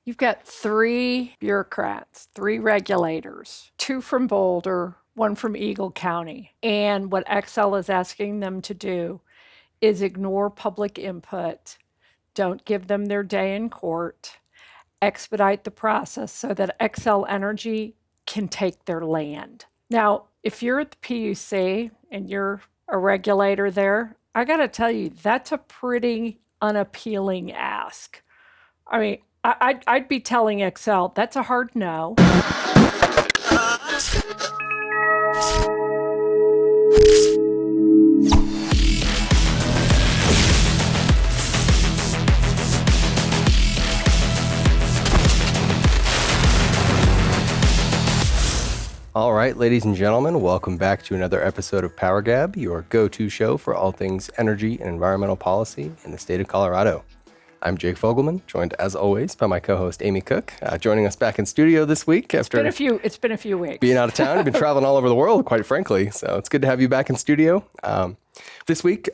You've got three bureaucrats, three regulators, two from Boulder, one from Eagle County. And what Xcel is asking them to do is ignore public input, don't give them their day in court, expedite the process so that Xcel Energy can take their land. Now, if you're at the PUC and you're a regulator there, I got to tell you, that's a pretty unappealing ask. I mean, I'd be telling Xcel that's a hard no. All right, ladies and gentlemen, welcome back to another episode of PowerGab, your go-to show for all things energy and environmental policy in the state of Colorado. I'm Jake Fogleman, joined as always by my co-host Amy Cooke, joining us back in studio this week after It's been a few weeks. Being out of town. You've been traveling all over the world, quite frankly, so it's good to have you back in studio. This week,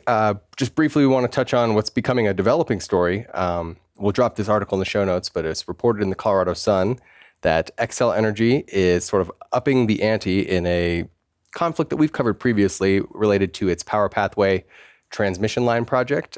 just briefly, we want to touch on what's becoming a developing story. We'll drop this article in the show notes, but it's reported in the Colorado Sun that Xcel Energy is sort of upping the ante in a conflict that we've covered previously related to its Power Pathway transmission line project.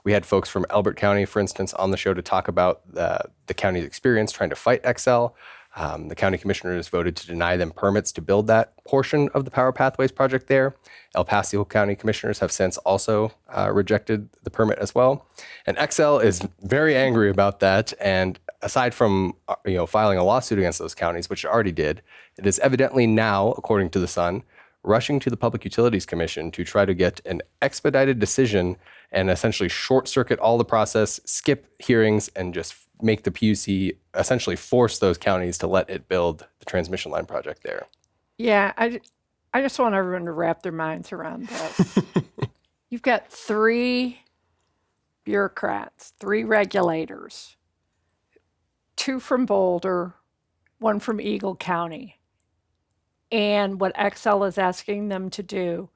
We had folks from Elbert County, for instance, on the show to talk about the county's experience trying to fight Xcel. The county commissioners voted to deny them permits to build that portion of the Power Pathways project there. El Paso County commissioners have since also rejected the permit as well. And Xcel is very angry about that. And aside from filing a lawsuit against those counties, which it already did, it is evidently now, according to the Sun, rushing to the Public Utilities Commission to try to get an expedited decision and essentially short-circuit all the process, skip hearings, and just make the PUC essentially force those counties to let it build the transmission line project there. Yeah, I just want everyone to wrap their minds around this. You've got three bureaucrats, three regulators, two from Boulder, one from Eagle County. And what Xcel is asking them to do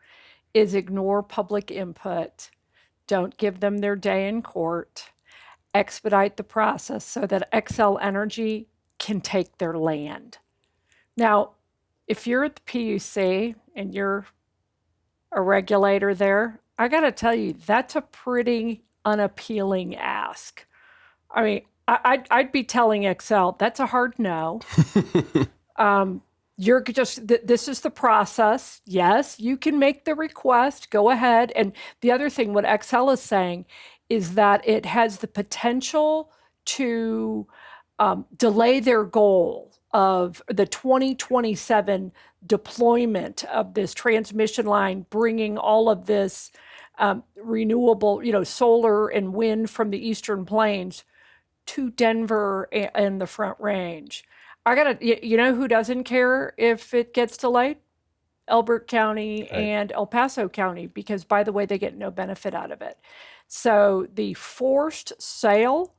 is ignore public input, don't give them their day in court, expedite the process so that Xcel Energy can take their land. Now, if you're at the PUC and you're a regulator there, I got to tell you, that's a pretty unappealing ask. I mean, I'd be telling Xcel that's a hard no. This is the process. Yes, you can make the request. Go ahead. And the other thing, what Xcel is saying is that it has the potential to delay their goal of the 2027 deployment of this transmission line, bringing all of this renewable, solar and wind from the Eastern Plains to Denver and the Front Range. You know who doesn't care if it gets delayed? Elbert County and El Paso County, because by the way, they get no benefit out of it. So the forced sale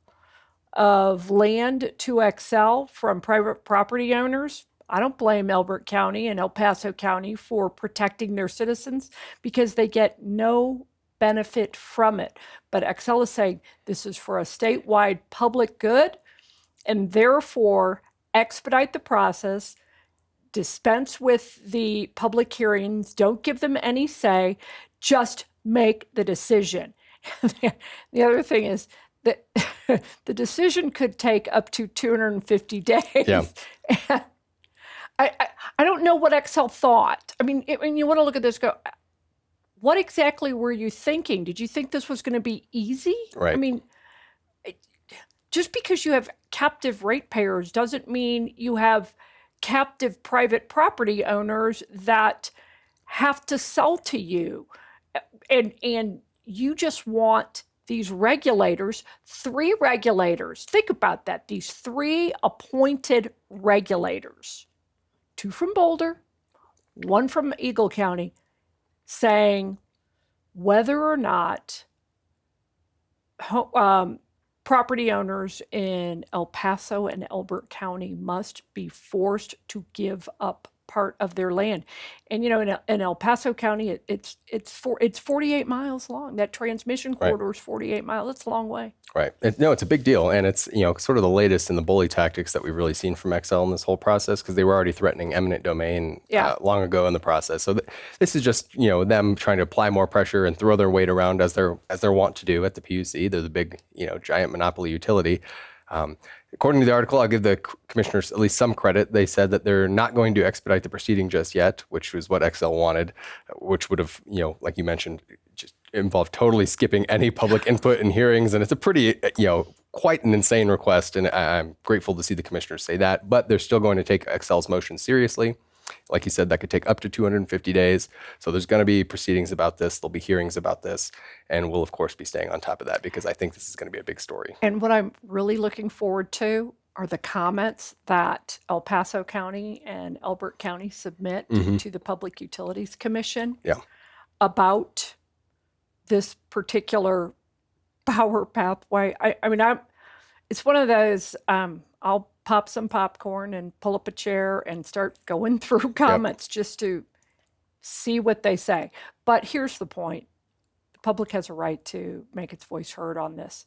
of land to Xcel from private property owners, I don't blame Elbert County and El Paso County for protecting their citizens because they get no benefit from it. But Xcel is saying this is for a statewide public good, and therefore expedite the process, dispense with the public hearings, don't give them any say, just make the decision. The other thing is that the decision could take up to 250 days. Yeah. And I don't know what Xcel thought. I mean, when you want to look at this, go, what exactly were you thinking? Did you think this was going to be easy? Right. I mean, just because you have captive ratepayers doesn't mean you have captive private property owners that have to sell to you. And you just want these regulators, three regulators. Think about that. These three appointed regulators, two from Boulder, one from Eagle County, saying whether or not property owners in El Paso and Elbert County must be forced to give up part of their land. And in El Paso County, it's 48 miles long. That transmission Right. corridor is 48 miles. It's a long way. Right. No, it's a big deal. And it's, sort of the latest in the bully tactics that we've really seen from Xcel in this whole process, because they were already threatening eminent domain Yeah. long ago in the process. So this is just, them trying to apply more pressure and throw their weight around as they're wont to do at the PUC. They're the big, giant monopoly utility. According to the article, I'll give the commissioners at least some credit. They said that they're not going to expedite the proceeding just yet, which was what Xcel wanted, which would have, like you mentioned, just involved totally skipping any public input and hearings. And it's a pretty, quite an insane request. And I'm grateful to see the commissioners say that. But they're still going to take Xcel's motion seriously. Like you said, that could take up to 250 days. So there's going to be proceedings about this. There'll be hearings about this. And we'll, of course, be staying on top of that because I think this is going to be a big story. And what I'm really looking forward to are the comments that El Paso County and Elbert County submit to the Public Utilities Commission about this particular power pathway. I mean, it's one of those, I'll pop some popcorn and pull up a chair and start going through comments just to see what they say. But here's the point. The public has a right to make its voice heard on this,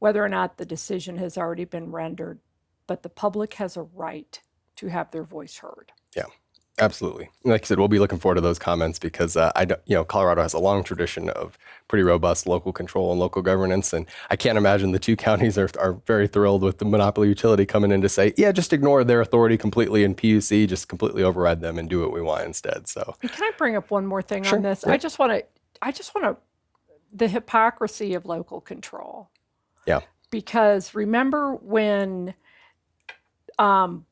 whether or not the decision has already been rendered, but the public has a right to have their voice heard. Yeah. Absolutely. Like I said, we'll be looking forward to those comments because Colorado has a long tradition of pretty robust local control and local governance. And I can't imagine the two counties are very thrilled with the monopoly utility coming in to say, yeah, just ignore their authority completely in PUC, just completely override them and do what we want instead. So can I bring up one more thing Sure. on this? Yeah. I just want to, the hypocrisy of local control. Yeah. Because remember when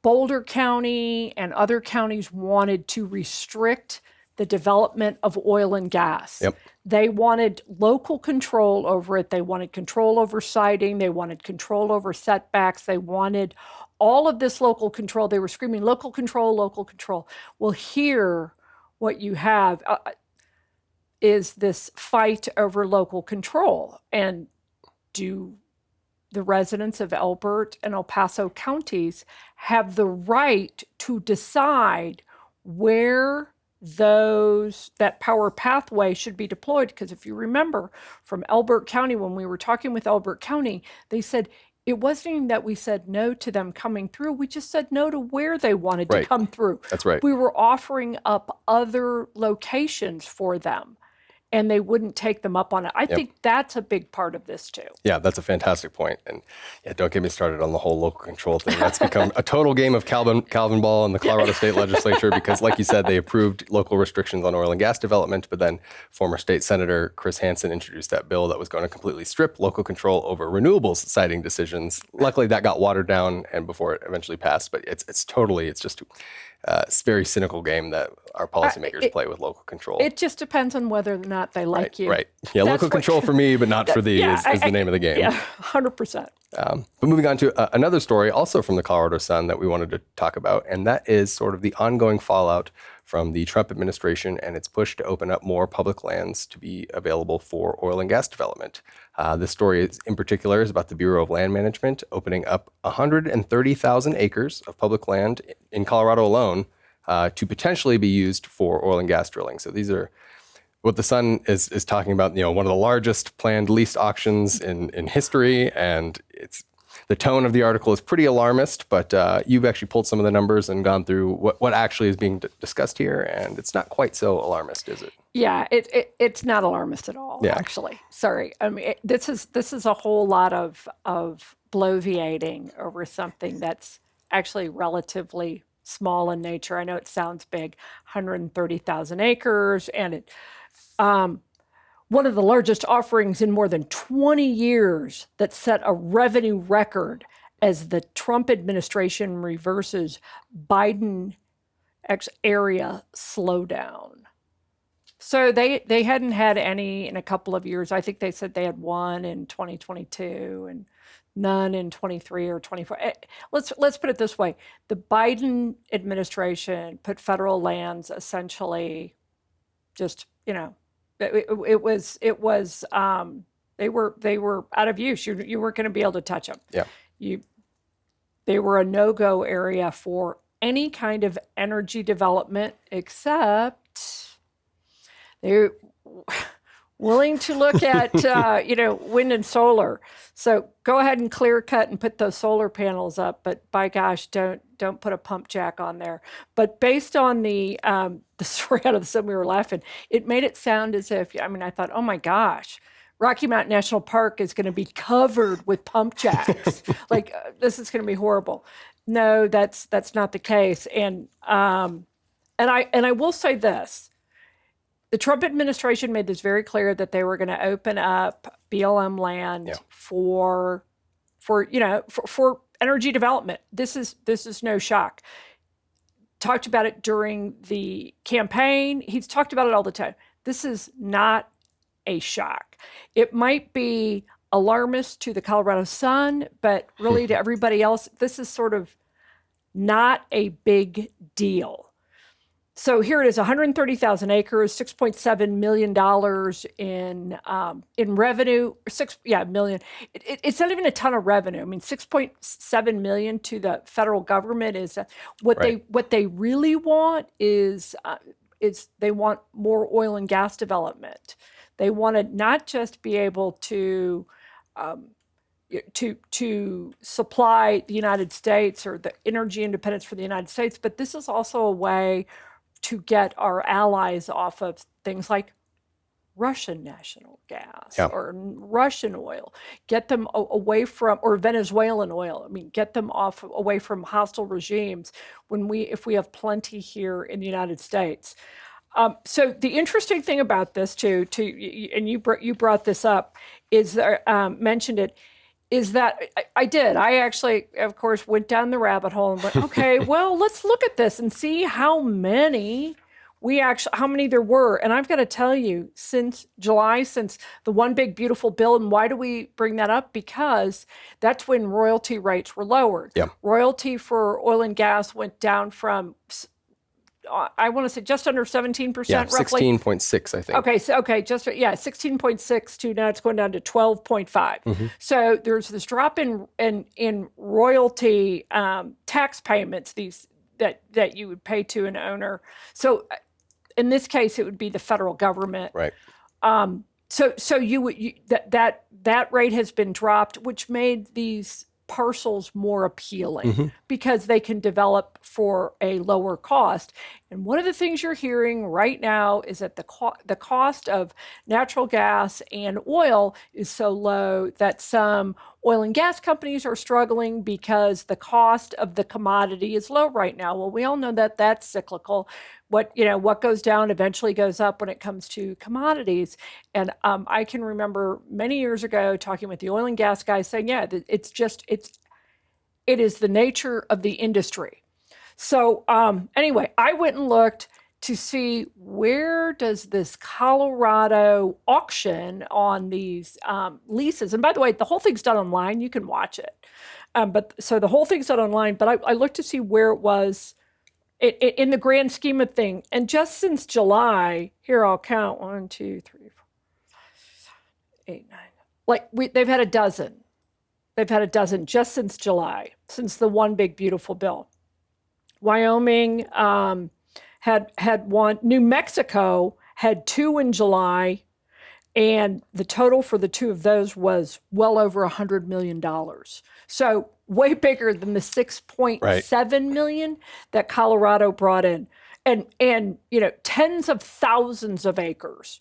Boulder County and other counties wanted to restrict the development of oil and gas. Yep. They wanted local control over it. They wanted control over siting. They wanted control over setbacks. They wanted all of this local control. They were screaming, local control, local control. Well, here, what you have is this fight over local control. And do the residents of Elbert and El Paso counties have the right to decide where that power pathway should be deployed? Because if you remember from Elbert County, when we were talking with Elbert County, they said it wasn't even that we said no to them coming through. We just said no to where they wanted to come through. That's right. We were offering up other locations for them, and they wouldn't take them up on it. I think that's a big part of this too. Yeah, that's a fantastic point. And yeah, don't get me started on the whole local control thing. That's become a total game of Calvin ball in the Colorado State Legislature because, like you said, they approved local restrictions on oil and gas development, but then former state senator Chris Hansen introduced that bill that was going to completely strip local control over renewables siting decisions. Luckily, that got watered down and before it eventually passed, but it's just it's a very cynical game that our policymakers play with local control. It just depends on whether or not they like you. Right. Yeah, local control for me, but not for thee is the name of the game. Yeah, 100%. But moving on to another story, also from the Colorado Sun, that we wanted to talk about, and that is sort of the ongoing fallout from the Trump administration and its push to open up more public lands to be available for oil and gas development. This story in particular is about the Bureau of Land Management opening up 130,000 acres of public land in Colorado alone to potentially be used for oil and gas drilling. So these are what the Sun is talking about, one of the largest planned lease auctions in history. And the tone of the article is pretty alarmist, but you've actually pulled some of the numbers and gone through what actually is being discussed here. And it's not quite so alarmist, is it? Yeah, it's not alarmist at all, actually. Sorry. I mean, this is a whole lot of bloviating over something that's actually relatively small in nature. I know it sounds big, 130,000 acres, and it one of the largest offerings in more than 20 years that set a revenue record as the Trump administration reverses Biden area slowdown. So they hadn't had any in a couple of years. I think they said they had one in 2022 and none in 23 or 24. Let's put it this way. The Biden administration put federal lands essentially just, it was they were out of use. You weren't going to be able to touch them. Yeah. They were a no-go area for any kind of energy development except they're willing to look at wind and solar. So go ahead and clear cut and put those solar panels up, but by gosh, don't put a pump jack on there. But based on the story out of the sun, we were laughing. It made it sound as if, I mean, I thought, oh my gosh, Rocky Mountain National Park is going to be covered with pump jacks. Like this is going to be horrible. No, that's not the case. And I will say this. The Trump administration made this very clear that they were going to open up BLM land for energy development. This is no shock. Talked about it during the campaign. He's talked about it all the time. This is not a shock. It might be alarmist to the Colorado Sun, but really to everybody else, this is sort of not a big deal. So here it is, 130,000 acres, $6.7 million in revenue. Million. It's not even a ton of revenue. I mean, 6.7 million to the federal government is what they really want is they want more oil and gas development. They want to not just be able to supply the United States or the energy independence for the United States, but this is also a way to get our allies off of things like Russian national gas or Russian oil, get them away from, or Venezuelan oil. I mean, get them away from hostile regimes if we have plenty here in the United States. So the interesting thing about this too, and you brought this up, is mentioned it, is that I actually, of course, went down the rabbit hole and went, okay, well, let's look at this and see how many there were. And I've got to tell you, since July, since the One Big Beautiful Bill, and why do we bring that up? Because that's when royalty rates were lowered. Yeah. Royalty for oil and gas went down from, I want to say just under 17%, roughly. 16.6, I think. Okay, 16.6 to now it's going down to 12.5. Mm-hmm. So there's this drop in royalty tax payments that you would pay to an owner. So in this case, it would be the federal government. Right. So that rate has been dropped, which made these parcels more appealing because they can develop for a lower cost. And one of the things you're hearing right now is that the cost of natural gas and oil is so low that some oil and gas companies are struggling because the cost of the commodity is low right now. Well, we all know that that's cyclical. What goes down eventually goes up when it comes to commodities. And I can remember many years ago talking with the oil and gas guys saying, it is the nature of the industry. So anyway, I went and looked to see where does this Colorado auction on these leases. And by the way, the whole thing's done online. You can watch it. So the whole thing's done online, but I looked to see where it was in the grand scheme of thing. And just since July, here I'll count 1, 2, 3, 4, 8, 9. They've had a dozen. They've had a dozen just since July, since the One Big Beautiful Bill. Wyoming had one. New Mexico had 2 in July, and the total for the 2 of those was well over $100 million. So way bigger than the 6.7 million that Colorado brought in, and tens of thousands of acres.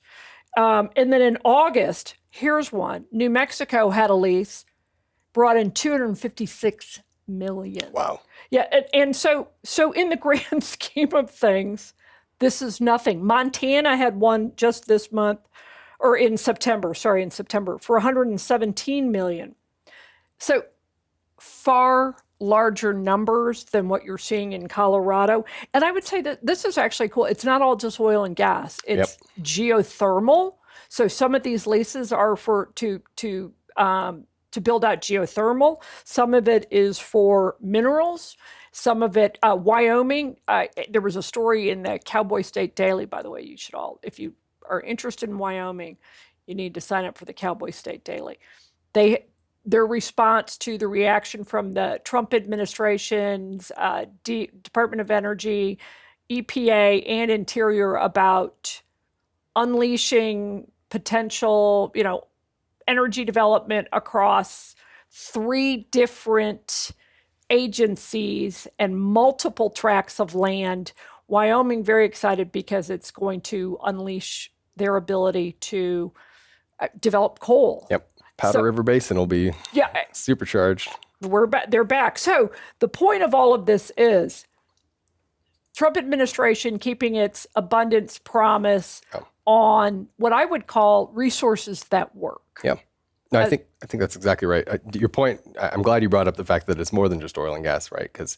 And then in August, here's one. New Mexico had a lease, brought in 256 million. Wow. Yeah, and so in the grand scheme of things, this is nothing. Montana had one just this month, or in September, for 117 million. So far larger numbers than what you're seeing in Colorado. And I would say that this is actually cool. It's not all just oil and gas. It's geothermal. So some of these leases are to build out geothermal. Some of it is for minerals. Some of it, Wyoming, there was a story in the Cowboy State Daily, by the way. You should all, if you are interested in Wyoming, you need to sign up for the Cowboy State Daily. their response to the reaction from the Trump administration's Department of Energy, EPA, and Interior about unleashing potential, energy development across 3 different agencies and multiple tracts of land. Wyoming very excited because it's going to unleash their ability to develop coal. Yep. Powder River Basin will be supercharged. They're back. So the point of all of this is Trump administration keeping its abundance promise on what I would call resources that work. Yeah. No, I think that's exactly right. Your point, I'm glad you brought up the fact that it's more than just oil and gas, right? Because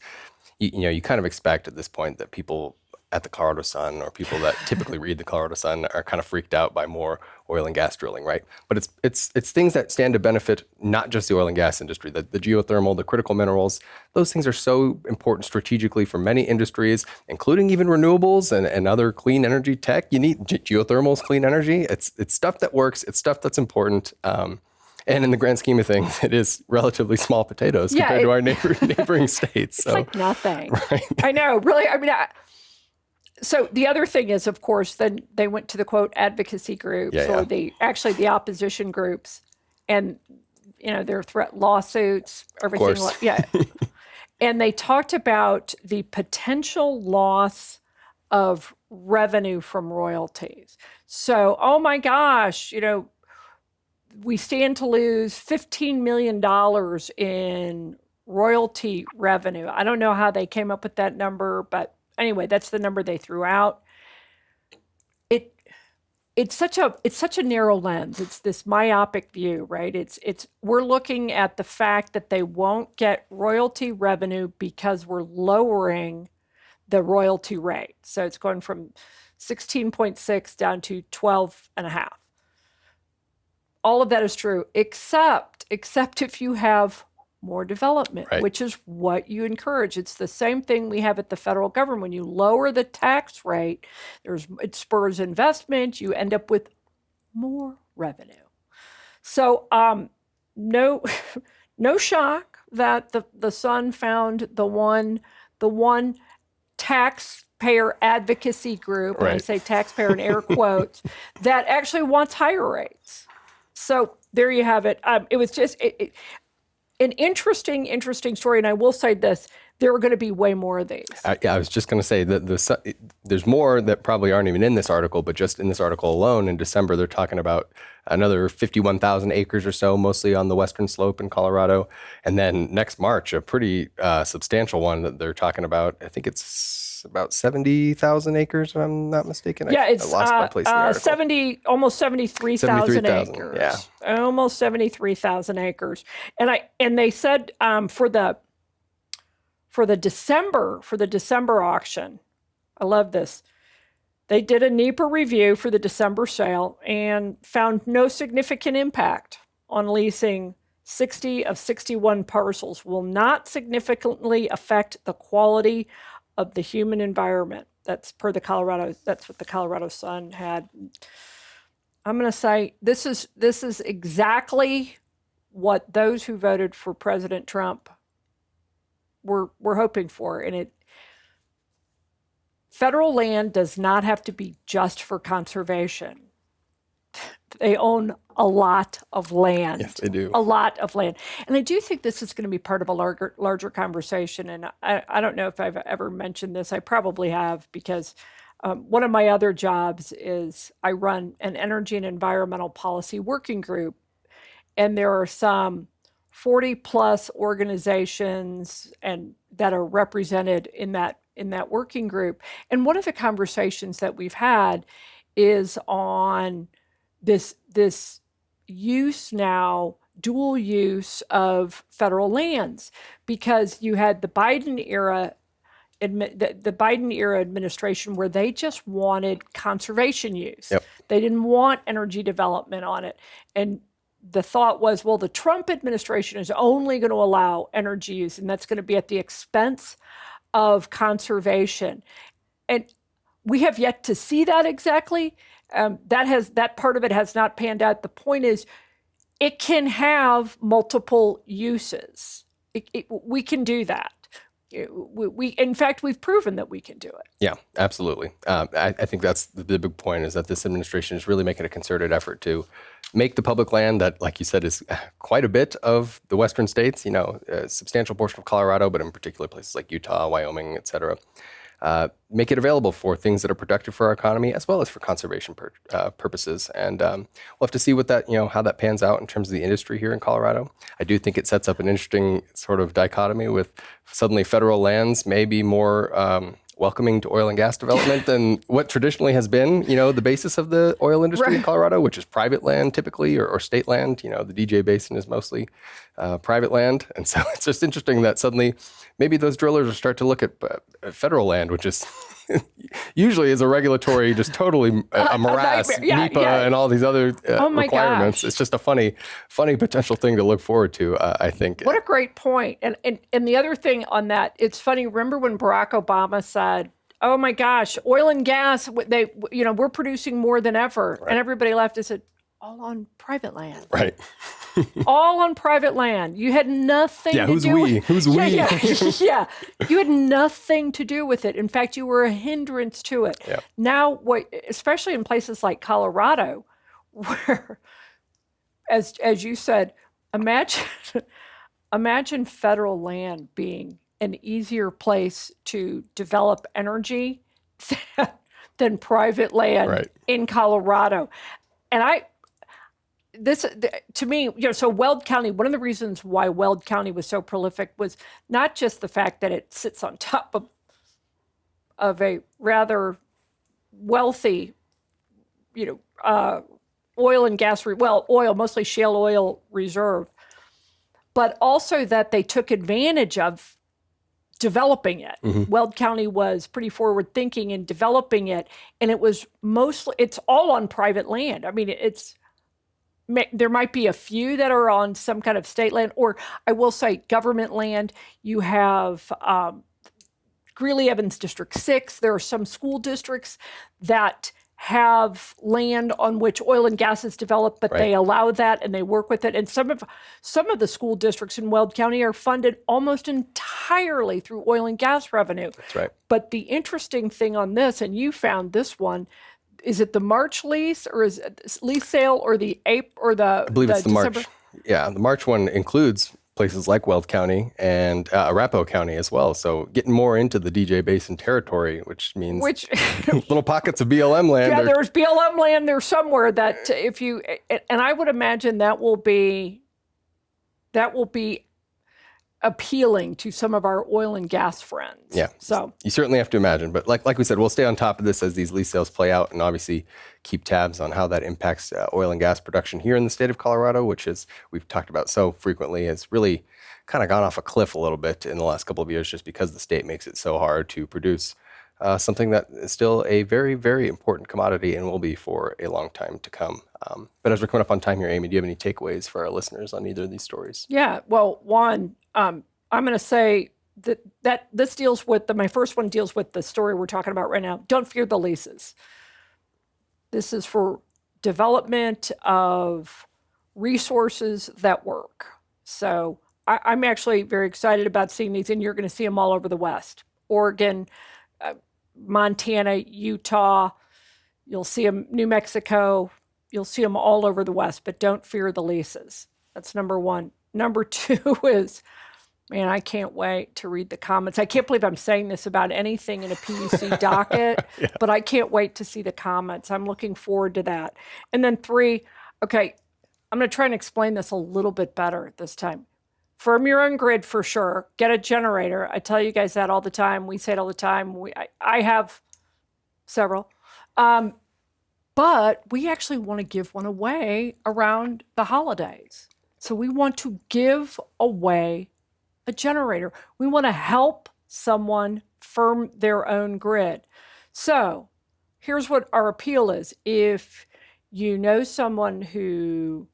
you kind of expect at this point that people at the Colorado Sun or people that typically read the Colorado Sun are kind of freaked out by more oil and gas drilling, right? But it's things that stand to benefit not just the oil and gas industry, the geothermal, the critical minerals. Those things are so important strategically for many industries, including even renewables and other clean energy tech. You need geothermals, clean energy. It's stuff that works. It's stuff that's important. And in the grand scheme of things, it is relatively small potatoes compared to our neighboring states. It's like nothing. Right? I know, really. So the other thing is, of course, then they went to the quote advocacy groups or the opposition groups, and their threat lawsuits, everything. And they talked about the potential loss of revenue from royalties. So, oh my gosh, we stand to lose $15 million in royalty revenue. I don't know how they came up with that number, but anyway, that's the number they threw out. It's such a narrow lens. It's this myopic view, right? We're looking at the fact that they won't get royalty revenue because we're lowering the royalty rate. So it's going from 16.6 down to 12.5. All of that is true, except if you have more development, which is what you encourage. It's the same thing we have at the federal government. When you lower the tax rate, it spurs investment. You end up with more revenue. So no shock that the Sun found the one taxpayer advocacy group, and I say taxpayer in air quotes, that actually wants higher rates. So there you have it. It was just an interesting story. And I will say this, there are going to be way more of these. I was just going to say that there's more that probably aren't even in this article, but just in this article alone in December, they're talking about another 51,000 acres or so, mostly on the western slope in Colorado. And then next March, a pretty substantial one that they're talking about. I think it's about 70,000 acres, if I'm not mistaken. Yeah, it's I lost my place in the article. Almost 73,000 acres. Yeah, almost 73,000 acres. And they said for the December auction, I love this. They did a NEPA review for the December sale and found no significant impact on leasing 60 of 61 parcels. Will not significantly affect the quality of the human environment. That's what the Colorado Sun had. I'm going to say this is exactly what those who voted for President Trump were hoping for. And federal land does not have to be just for conservation. They own a lot of land. Yes, they do. A lot of land. And I do think this is going to be part of a larger conversation. And I don't know if I've ever mentioned this. I probably have, because one of my other jobs is I run an energy and environmental policy working group. And there are some 40 plus organizations and that are represented in that working group. And one of the conversations that we've had is on this use now, dual use of federal lands, because you had the Biden era administration where they just wanted conservation use. Yep. They didn't want energy development on it. And the thought was, well, the Trump administration is only going to allow energy use, and that's going to be at the expense of conservation. And we have yet to see that exactly. That part of it has not panned out. The point is, it can have multiple uses. We can do that. In fact, we've proven that we can do it. Yeah, absolutely. I think that's the big point, is that this administration is really making a concerted effort to make the public land that, like you said, is quite a bit of the western states, a substantial portion of Colorado, but in particular places like Utah, Wyoming, et cetera, make it available for things that are productive for our economy as well as for conservation purposes. And we'll have to see what that, how that pans out in terms of the industry here in Colorado. I do think it sets up an interesting sort of dichotomy with suddenly federal lands may be more welcoming to oil and gas development than what traditionally has been, the basis of the oil industry in Colorado, which is private land typically, or state land. The DJ Basin is mostly private land. And so it's just interesting that suddenly maybe those drillers will start to look at federal land, which is usually is a regulatory, just totally a morass, NEPA and all these other requirements. Gosh. It's just a funny potential thing to look forward to, I think. What a great point. And the other thing on that, it's funny, remember when Barack Obama said, oh my gosh, oil and gas, we're producing more than ever. Right. And everybody laughed and said, all on private land. Right. All on private land. You had nothing to do with it. Who's we? Yeah. You had nothing to do with it. In fact, you were a hindrance to it. Yeah. Now, especially in places like Colorado, where, as you said, imagine federal land being an easier place to develop energy than private land in Colorado. And to me, so Weld County, one of the reasons why Weld County was so prolific was not just the fact that it sits on top of a rather wealthy, oil and gas, oil, mostly shale oil reserve, but also that they took advantage of developing it. Mm-hmm. Weld County was pretty forward thinking in developing it. And it's all on private land. I mean, there might be a few that are on some kind of state land, or I will say government land. You have Greeley-Evans District 6. There are some school districts that have land on which oil and gas is developed, but they allow that and they work with it. And some of the school districts in Weld County are funded almost entirely through oil and gas revenue. That's right. But the interesting thing on this, and you found this one, is it the March lease, or is it lease sale, or the April, or the? I believe it's the December? March. Yeah, the March one includes places like Weld County and Arapahoe County as well. So getting more into the DJ Basin territory, which means little pockets of BLM land. Yeah, there's BLM land there somewhere that and I would imagine that will be appealing to some of our oil and gas friends. Yeah, so you certainly have to imagine. But like we said, we'll stay on top of this as these lease sales play out, and obviously keep tabs on how that impacts oil and gas production here in the state of Colorado, which is, we've talked about so frequently, has really kind of gone off a cliff a little bit in the last couple of years, just because the state makes it so hard to produce something that is still a very, very important commodity and will be for a long time to come. But as we're coming up on time here, Amy, do you have any takeaways for our listeners on either of these stories? Yeah, well, one, I'm going to say that this deals with my first one deals with the story we're talking about right now. Don't fear the leases. This is for development of resources that work. So I'm actually very excited about seeing these, and you're going to see them all over the West. Oregon, Montana, Utah, you'll see them, New Mexico, you'll see them all over the West, but don't fear the leases. That's number one. Number two is, man, I can't wait to read the comments. I can't believe I'm saying this about anything in a PUC docket, but I can't wait to see the comments. I'm looking forward to that. And then three, okay, I'm going to try and explain this a little bit better this time. Firm your own grid for sure. Get a generator. I tell you guys that all the time. We say it all the time. I have several. But we actually want to give one away around the holidays. So we want to give away a generator. We want to help someone firm their own grid. So here's what our appeal is. If you know someone who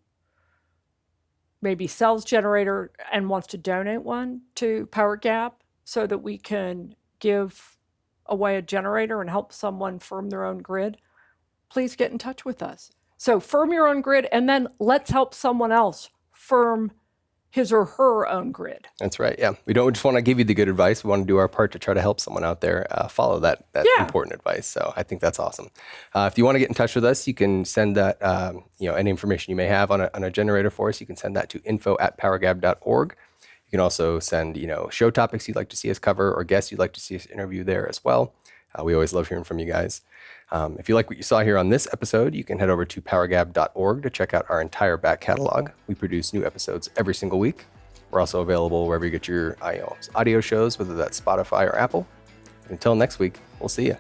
maybe sells generator and wants to donate one to PowerGab so that we can give away a generator and help someone firm their own grid, please get in touch with us. So firm your own grid, and then let's help someone else firm his or her own grid. That's right. Yeah. We don't just want to give you the good advice. We want to do our part to try to help someone out there follow that important advice. So I think that's awesome. If you want to get in touch with us, you can send that, any information you may have on a generator for us. You can send that to info@powergab.org. You can also send, show topics you'd like to see us cover or guests you'd like to see us interview there as well. We always love hearing from you guys. If you like what you saw here on this episode, you can head over to powergab.org to check out our entire back catalog. We produce new episodes every single week. We're also available wherever you get your audio shows, whether that's Spotify or Apple. And until next week, we'll see you.